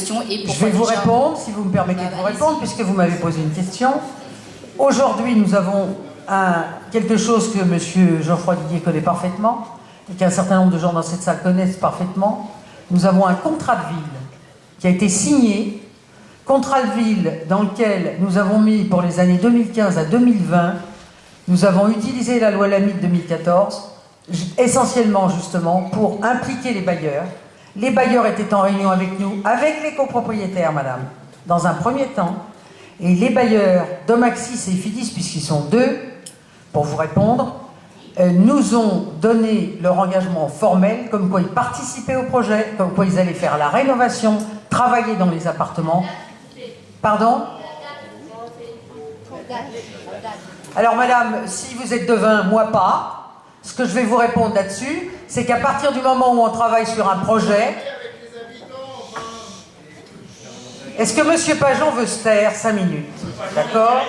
question est pourquoi Je vais vous déjà... répondre, si vous me permettez de vous répondre, puisque vous m'avez posé une question. Aujourd'hui, nous avons quelque chose que M. Geoffroy Didier connaît parfaitement, et qu'un certain nombre de gens dans cette salle connaissent parfaitement. Nous avons un contrat de ville qui a été signé, contrat de ville dans lequel nous avons mis pour les années 2015 à 2020, nous avons utilisé la loi Lamy de 2014, essentiellement justement pour impliquer les bailleurs. Les bailleurs étaient en réunion avec nous, avec les copropriétaires, madame, dans un premier temps. Et les bailleurs, Domaxis et Fidis, puisqu'ils sont deux, pour vous répondre, nous ont donné leur engagement formel, comme quoi ils participaient au projet, comme quoi ils allaient faire la rénovation, travailler dans les appartements. Pardon ? Alors madame, si vous êtes devin, moi pas, ce que je vais vous répondre là-dessus, c'est qu'à partir du moment où on travaille sur un projet... Est-ce que monsieur Pajon veut se taire 5 minutes? D'accord?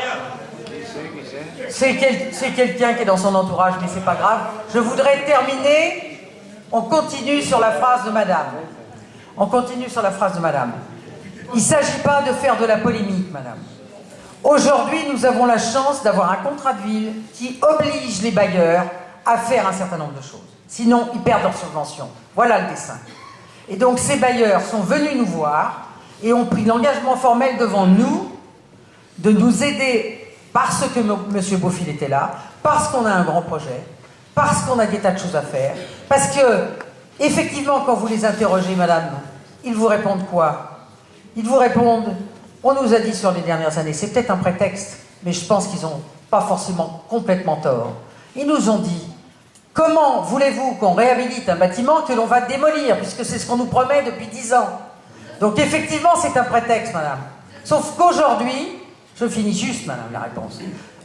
C'est quelqu'un qui est dans son entourage, mais c'est pas grave. Je voudrais terminer. On continue sur la phrase de madame. On continue sur la phrase de madame. Il ne s'agit pas de faire de la polémique, madame. Aujourd'hui, nous avons la chance d'avoir un contrat de ville qui oblige les bailleurs à faire un certain nombre de choses. Sinon, ils perdent leur subvention. Voilà le dessin. Et donc, ces bailleurs sont venus nous voir et ont pris l'engagement formel devant nous de nous aider parce que M. Beaufil était là, parce qu'on a un grand projet, parce qu'on a des tas de choses à faire, parce que, effectivement, quand vous les interrogez, madame, ils vous répondent quoi? Ils vous répondent, on nous a dit sur les dernières années, c'est peut-être un prétexte, mais je pense qu'ils n'ont pas forcément complètement tort. Ils nous ont dit, comment voulez-vous qu'on réhabilite un bâtiment que l'on va démolir, puisque c'est ce qu'on nous promet depuis 10 ans? Donc effectivement, c'est un prétexte, madame. Sauf qu'aujourd'hui, je finis juste, madame, la réponse.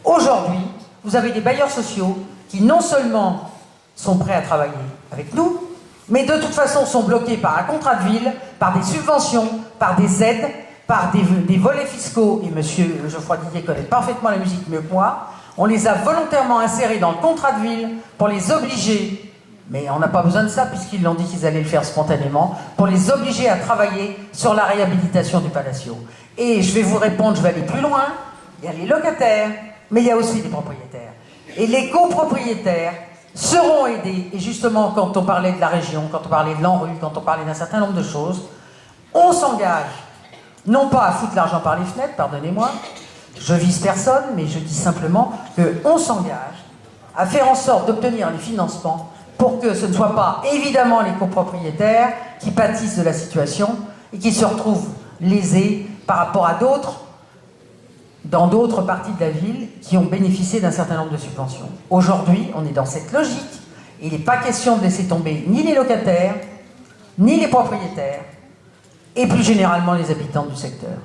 Aujourd'hui, vous avez des bailleurs sociaux qui non seulement sont prêts à travailler avec nous, mais de toute façon sont bloqués par un contrat de ville, par des subventions, par des aides, par des volets fiscaux, et monsieur Geoffroy Didier connaît parfaitement la musique mieux que moi. On les a volontairement insérés dans le contrat de ville pour les obliger, mais on n'a pas besoin de ça puisqu'ils l'ont dit qu'ils allaient le faire spontanément, pour les obliger à travailler sur la réhabilitation du Palacio. Et je vais vous répondre, je vais aller plus loin, il y a les locataires, mais il y a aussi les propriétaires. Et les copropriétaires seront aidés, et justement quand on parlait de la région, quand on parlait de l'ANRU, quand on parlait d'un certain nombre de choses, on s'engage, non pas à foutre l'argent par les fenêtres, pardonnez-moi, je vise personne, mais je dis simplement qu'on s'engage à faire en sorte d'obtenir les financements pour que ce ne soit pas évidemment les copropriétaires qui pâtissent de la situation et qui se retrouvent lésés par rapport à d'autres, dans d'autres parties de la ville, qui ont bénéficié d'un certain nombre de subventions. Aujourd'hui, on est dans cette logique. Il n'est pas question de laisser tomber ni les locataires, ni les propriétaires, et plus généralement les habitants du secteur.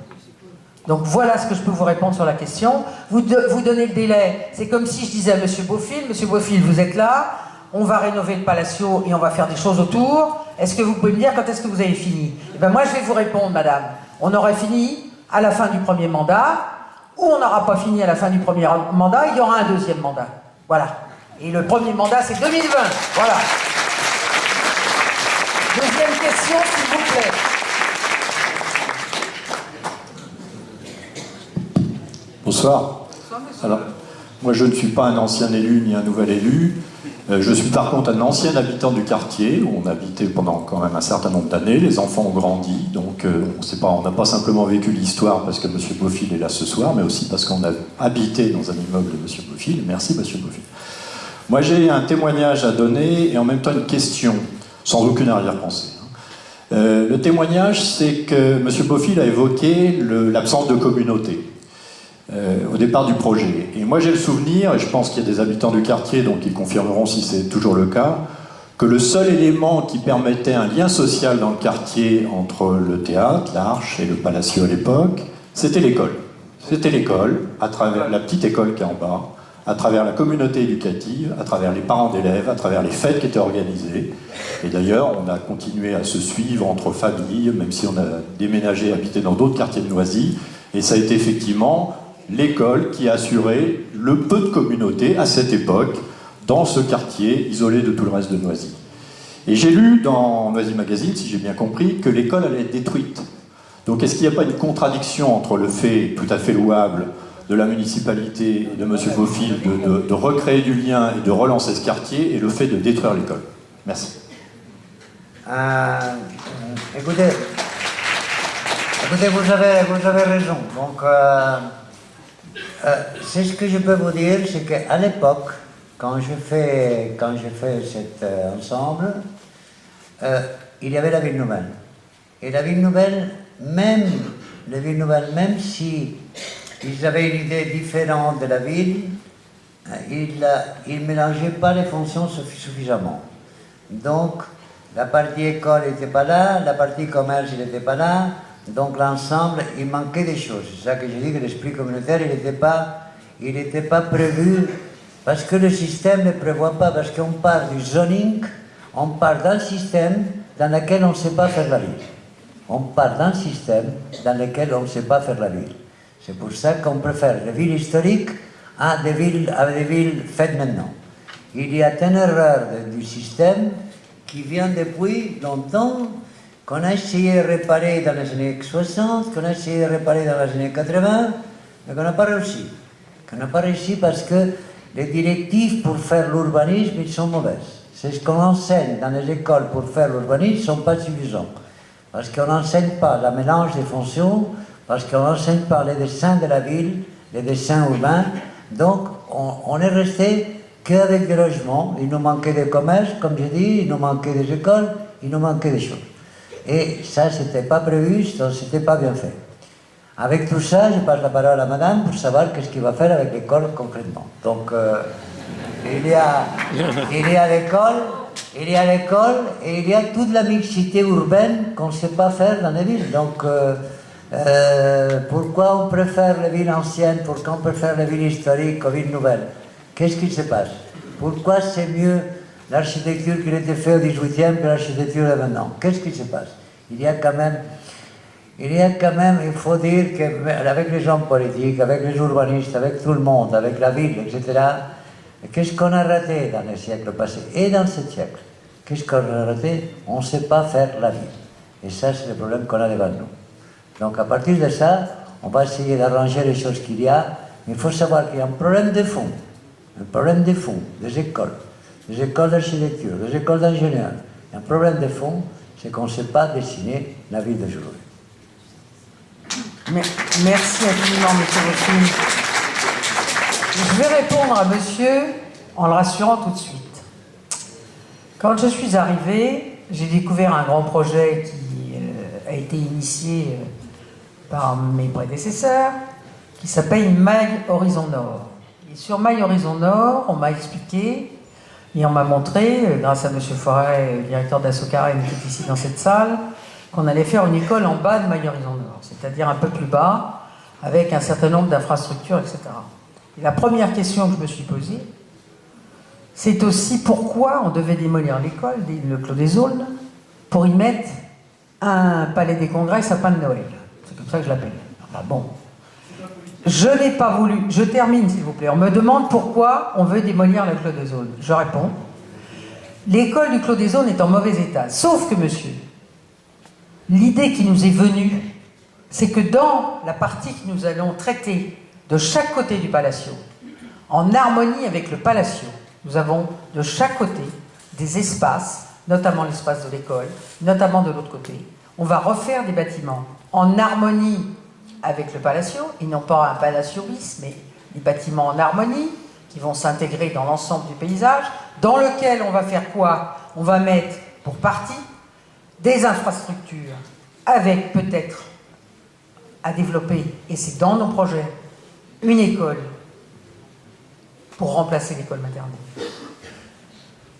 Donc voilà ce que je peux vous répondre sur la question. Vous donnez le délai, c'est comme si je disais à M. Beaufil, M. Beaufil, vous êtes là, on va rénover le Palacio et on va faire des choses autour. Est-ce que vous pouvez me dire quand est-ce que vous avez fini? Eh bien moi je vais vous répondre, madame. On aurait fini à la fin du premier mandat, ou on n'aura pas fini à la fin du premier mandat, il y aura un deuxième mandat. Voilà. Et le premier mandat, c'est 2020. Voilà. Deuxième question, s'il vous plaît. Bonsoir. Alors, moi je ne suis pas un ancien élu ni un nouvel élu. Je suis par contre un ancien habitant du quartier où on habitait pendant quand même un certain nombre d'années. Les enfants ont grandi, donc on n'a pas simplement vécu l'histoire parce que M. Beaufil est là ce soir, mais aussi parce qu'on a habité dans un immeuble de M. Beaufil. Merci M. Beaufil. Moi j'ai un témoignage à donner et en même temps une question, sans aucune arrière-pensée. Le témoignage, c'est que M. Beaufil a évoqué l'absence de communauté. Au départ du projet. Et moi j'ai le souvenir, et je pense qu'il y a des habitants du quartier, donc ils confirmeront si c'est toujours le cas, que le seul élément qui permettait un lien social dans le quartier entre le théâtre, l'Arche et le Palacio à l'époque, c'était l'école. C'était l'école, à travers la petite école qui est en bas, à travers la communauté éducative, à travers les parents d'élèves, à travers les fêtes qui étaient organisées. Et d'ailleurs, on a continué à se suivre entre familles, même si on a déménagé, habité dans d'autres quartiers de Noisy, et ça a été effectivement l'école qui a assuré le peu de communauté à cette époque dans ce quartier isolé de tout le reste de Noisy. Et j'ai lu dans Noisy Magazine, si j'ai bien compris, que l'école allait être détruite. Donc est-ce qu'il n'y a pas une contradiction entre le fait tout à fait louable de la municipalité et de M. Beaufil de recréer du lien et de relancer ce quartier et le fait de détruire l'école? Merci. Écoutez, vous avez raison. Donc, c'est ce que je peux vous dire, c'est qu'à l'époque, quand je fais cet ensemble, il y avait la ville nouvelle. Et la ville nouvelle, même si ils avaient une idée différente de la ville, ils ne mélangeaient pas les fonctions suffisamment. Donc, la partie école n'était pas là, la partie commerce n'était pas là, donc l'ensemble, il manquait des choses. C'est ça que je dis, que l'esprit communautaire, il n'était pas prévu, parce que le système ne prévoit pas, parce qu'on part du zoning, on part d'un système dans lequel on ne sait pas faire la ville. On part d'un système dans lequel on ne sait pas faire la ville. C'est pour ça qu'on préfère les villes historiques à des villes faites maintenant. Il y a une erreur du système qui vient depuis longtemps, qu'on a essayé de réparer dans les années 60, qu'on a essayé de réparer dans les années 80, mais qu'on n'a pas réussi. Qu'on n'a pas réussi parce que les directives pour faire l'urbanisme, ils sont mauvaises. C'est ce qu'on enseigne dans les écoles pour faire l'urbanisme, ils ne sont pas suffisants. Parce qu'on n'enseigne pas la mélange des fonctions, parce qu'on n'enseigne pas les dessins de la ville, les dessins urbains. Donc, on est resté qu'avec des logements. Il nous manquait des commerces, comme je dis, il nous manquait des écoles, il nous manquait des choses. Et ça, c'était pas prévu, c'était pas bien fait. Avec tout ça, je passe la parole à madame pour savoir qu'est-ce qu'il va faire avec l'école concrètement. Donc, il y a l'école, et il y a toute la mixité urbaine qu'on ne sait pas faire dans les villes. Donc, pourquoi on préfère les villes anciennes, pourquoi on préfère les villes historiques aux villes nouvelles? Qu'est-ce qui se passe? Pourquoi c'est mieux l'architecture qui était faite au XVIIIe que l'architecture de maintenant? Qu'est-ce qui se passe? Il y a quand même, il faut dire qu'avec les gens politiques, avec les urbanistes, avec tout le monde, avec la ville, etc., qu'est-ce qu'on a raté dans les siècles passés et dans ce siècle? Qu'est-ce qu'on a raté? On ne sait pas faire la ville. Et ça, c'est le problème qu'on a devant nous. Donc, à partir de ça, on va essayer d'arranger les choses qu'il y a, mais il faut savoir qu'il y a un problème de fond. Un problème de fond, des écoles d'architecture, des écoles d'ingénieurs. Un problème de fond, c'est qu'on ne sait pas dessiner la ville d'aujourd'hui. Merci infiniment, monsieur Beaufil. Je vais répondre à monsieur en le rassurant tout de suite. Quand je suis arrivé, j'ai découvert un grand projet qui a été initié par mes prédécesseurs, qui s'appelle Maille Horizon Nord. Et sur Maille Horizon Nord, on m'a expliqué et on m'a montré, grâce à M. Forêt, le directeur d'Assocarène qui est ici dans cette salle, qu'on allait faire une école en bas de Maille Horizon Nord, c'est-à-dire un peu plus bas, avec un certain nombre d'infrastructures, etc. Et la première question que je me suis posée, c'est aussi pourquoi on devait démolir l'école, le Clos des Aulnes, pour y mettre un palais des congrès sapin de Noël. C'est comme ça que je l'appelle. Enfin bon. Je n'ai pas voulu. Je termine, s'il vous plaît. On me demande pourquoi on veut démolir le Clos des Aulnes. Je réponds. L'école du Clos des Aulnes est en mauvais état. Sauf que, monsieur, l'idée qui nous est venue, c'est que dans la partie que nous allons traiter de chaque côté du Palacio, en harmonie avec le Palacio, nous avons de chaque côté des espaces, notamment l'espace de l'école, notamment de l'autre côté. On va refaire des bâtiments en harmonie avec le Palacio, et non pas un Palacio bis, mais des bâtiments en harmonie qui vont s'intégrer dans l'ensemble du paysage, dans lequel on va faire quoi? On va mettre, pour partie, des infrastructures avec peut-être à développer, et c'est dans nos projets, une école pour remplacer l'école maternelle,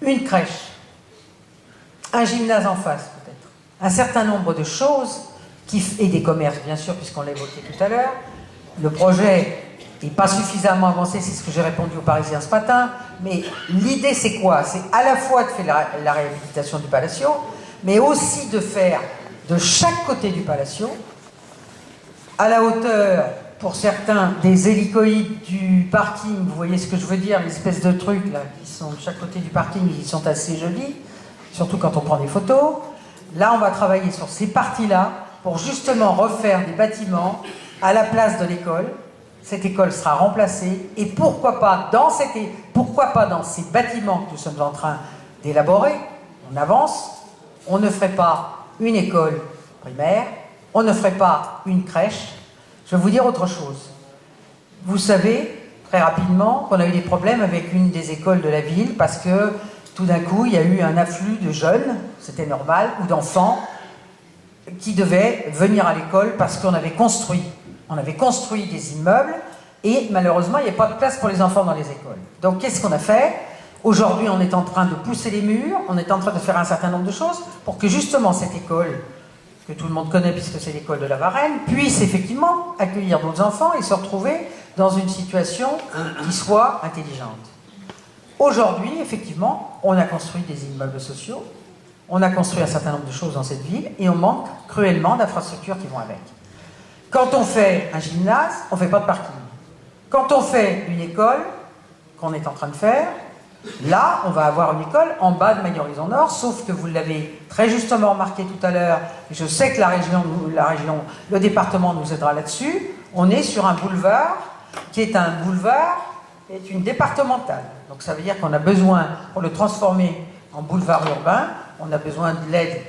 une crèche, un gymnase en face peut-être, un certain nombre de choses et des commerces bien sûr puisqu'on l'a évoqué tout à l'heure. Le projet n'est pas suffisamment avancé, c'est ce que j'ai répondu aux Parisiens ce matin, mais l'idée c'est quoi? C'est à la fois de faire la réhabilitation du Palacio, mais aussi de faire de chaque côté du Palacio, à la hauteur, pour certains, des hélicoïdes du parking, vous voyez ce que je veux dire, l'espèce de trucs là, qui sont de chaque côté du parking, qui sont assez jolis, surtout quand on prend des photos. Là, on va travailler sur ces parties-là, pour justement refaire des bâtiments à la place de l'école. Cette école sera remplacée et pourquoi pas dans ces bâtiments que nous sommes en train d'élaborer, on avance, on ne ferait pas une école primaire, on ne ferait pas une crèche. Je vais vous dire autre chose. Vous savez très rapidement qu'on a eu des problèmes avec une des écoles de la ville parce que tout d'un coup il y a eu un afflux de jeunes, c'était normal, ou d'enfants qui devaient venir à l'école parce qu'on avait construit. On avait construit des immeubles et malheureusement, il n'y a pas de place pour les enfants dans les écoles. Donc, qu'est-ce qu'on a fait? Aujourd'hui, on est en train de pousser les murs, on est en train de faire un certain nombre de choses pour que justement cette école, que tout le monde connaît puisque c'est l'école de la Varenne, puisse effectivement accueillir d'autres enfants et se retrouver dans une situation qui soit intelligente. Aujourd'hui, effectivement, on a construit des immeubles sociaux, on a construit un certain nombre de choses dans cette ville et on manque cruellement d'infrastructures qui vont avec. Quand on fait un gymnase, on ne fait pas de parking. Quand on fait une école, qu'on est en train de faire, là, on va avoir une école en bas de Maille-Horizon Nord, sauf que vous l'avez très justement remarqué tout à l'heure, et je sais que le département nous aidera là-dessus, on est sur un boulevard qui est une départementale. Donc ça veut dire qu'on a besoin, pour le transformer en boulevard urbain, on a besoin de l'aide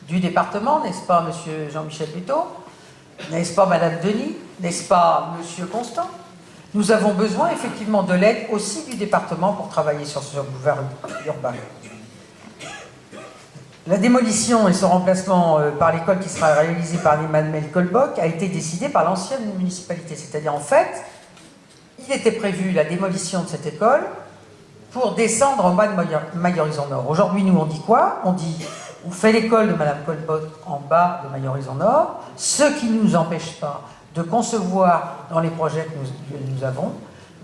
du département, n'est-ce pas, monsieur Jean-Michel Buteau? N'est-ce pas, Madame Denis? N'est-ce pas, Monsieur Constant? Nous avons besoin effectivement de l'aide aussi du département pour travailler sur ce boulevard urbain. La démolition et son remplacement par l'école qui sera réalisée par Emmanuel Colboc a été décidé par l'ancienne municipalité. C'est-à-dire, en fait, il était prévu la démolition de cette école pour descendre en bas de Maille-Horizon Nord. Aujourd'hui, nous, on dit quoi? On fait l'école de Madame Colboc en bas de Maille-Horizon Nord, ce qui ne nous empêche pas de concevoir dans les projets que nous avons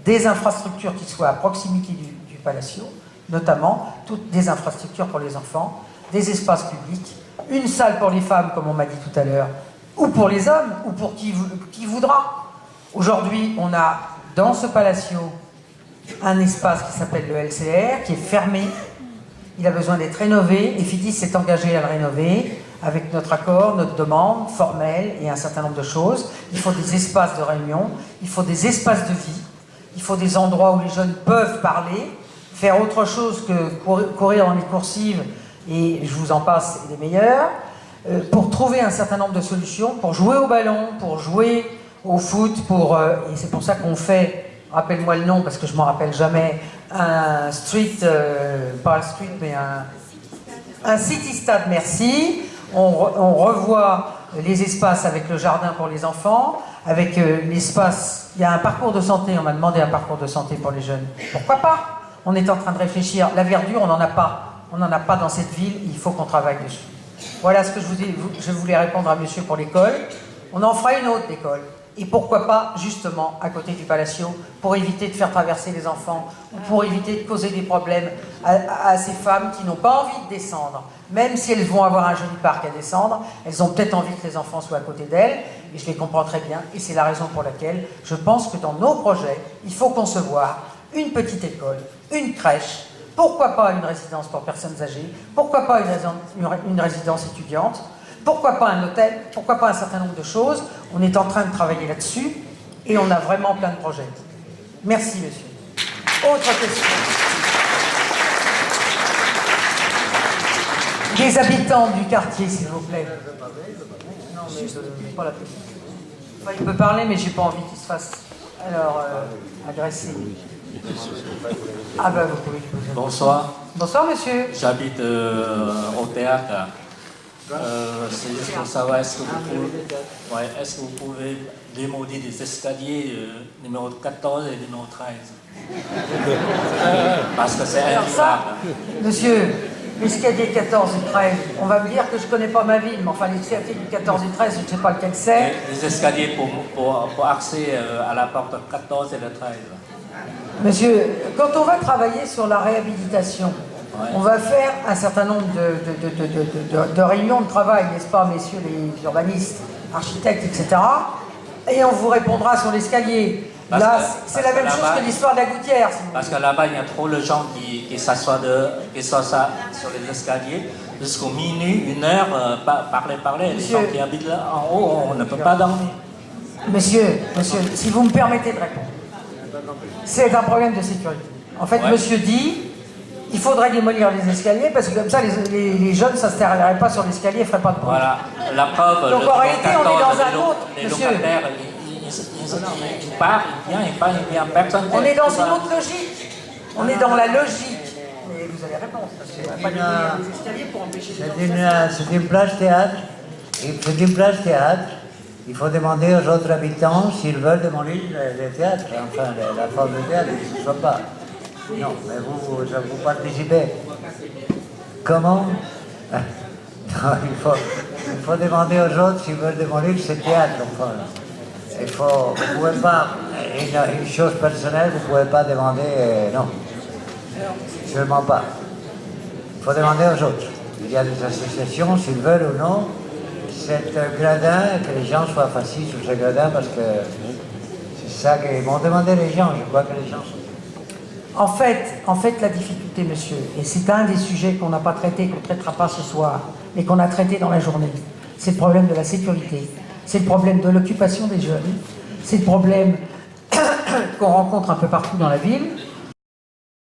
des infrastructures qui soient à proximité du Palacio, notamment toutes des infrastructures pour les enfants, des espaces publics, une salle pour les femmes, comme on m'a dit tout à l'heure, ou pour les hommes, ou pour qui voudra. Aujourd'hui, on a dans ce Palacio un espace qui s'appelle le LCR, qui est fermé. Il a besoin d'être rénové et FIDIS s'est engagé à le rénover avec notre accord, notre demande formelle et un certain nombre de choses. Il faut des espaces de réunion, il faut des espaces de vie, il faut des endroits où les jeunes peuvent parler, faire autre chose que courir dans les coursives, et je vous en passe, et des meilleurs, pour trouver un certain nombre de solutions, pour jouer au ballon, pour jouer au foot, et c'est pour ça qu'on fait, rappelle-moi le nom parce que je ne m'en rappelle jamais, un pas un street, mais un city stade, merci. On revoit les espaces avec le jardin pour les enfants, avec l'espace, il y a un parcours de santé, on m'a demandé un parcours de santé pour les jeunes. Pourquoi pas? On est en train de réfléchir, la verdure, on n'en a pas dans cette ville, il faut qu'on travaille dessus. Voilà ce que je voulais répondre à monsieur pour l'école. On en fera une autre école. Et pourquoi pas, justement, à côté du Palacio, pour éviter de faire traverser les enfants, ou pour éviter de causer des problèmes à ces femmes qui n'ont pas envie de descendre. Même si elles vont avoir un joli parc à descendre, elles ont peut-être envie que les enfants soient à côté d'elles, et je les comprends très bien, et c'est la raison pour laquelle je pense que dans nos projets, il faut concevoir une petite école, une crèche, pourquoi pas une résidence pour personnes âgées, pourquoi pas une résidence étudiante, pourquoi pas un hôtel, pourquoi pas un certain nombre de choses. On est en train de travailler là-dessus et on a vraiment plein de projets. Merci, monsieur. Autre question. Des habitants du quartier, s'il vous plaît. Non, mais je n'ai pas la question. Enfin, il peut parler, mais j'ai pas envie qu'il se fasse agresser. Ah ben, vous pouvez lui poser. Bonsoir. Bonsoir, monsieur. J'habite au théâtre. C'est juste pour savoir, est-ce que vous pouvez démolir des escaliers numéro 14 et numéro 13? Parce que c'est Alors ça, monsieur, l'escalier 14 et 13, on va me dire que je ne connais pas ma ville, mais enfin l'escalier du 14 et 13, je ne sais pas lequel c'est. Les escaliers pour accès à la porte 14 et le 13. Monsieur, quand on va travailler sur la réhabilitation, on va faire un certain nombre de réunions de travail, n'est-ce pas, messieurs les urbanistes, architectes, etc. Et on vous répondra sur l'escalier. Là, c'est la même chose que l'histoire de la gouttière. Si parce que là-bas, il y a trop de gens qui s'assoient sur les escaliers jusqu'au minuit, 1 heure, parler. Les gens qui habitent là en haut, on ne peut pas dormir. Monsieur, si vous me permettez de répondre, c'est un problème de sécurité. En fait, monsieur dit, il faudrait démolir les escaliers parce que comme ça, les jeunes ne s'installeraient pas sur l'escalier et ne feraient pas de bruit. Voilà, la preuve, donc en réalité, on est dans un autre, les monsieur. locataires, il part, il vient, personne. On est dans une autre logique. On est dans la logique. Mais vous avez réponse, parce qu'on ne va pas démolir les escaliers pour empêcher les gens. C'est une plage théâtre. C'est une plage théâtre. Il faut demander aux autres habitants s'ils veulent démolir le théâtre, enfin la forme de théâtre, que ce ne soit pas. Non, mais vous participez. Comment? Non, il faut demander aux autres s'ils veulent démolir ce théâtre. Enfin, vous pouvez pas, une chose personnelle, vous ne pouvez pas demander, non, sûrement pas. Il faut demander aux autres. Il y a des associations, s'ils veulent ou non, cet gradin, que les gens soient assis sur ce gradin, parce que c'est ça qu'ils m'ont demandé les gens, je crois que les gens sont... En fait, la difficulté, monsieur, et c'est un des sujets qu'on n'a pas traité, qu'on ne traitera pas ce soir, mais qu'on a traité dans la journée, c'est le problème de la sécurité, c'est le problème de l'occupation des jeunes, c'est le problème qu'on rencontre un peu partout dans la ville,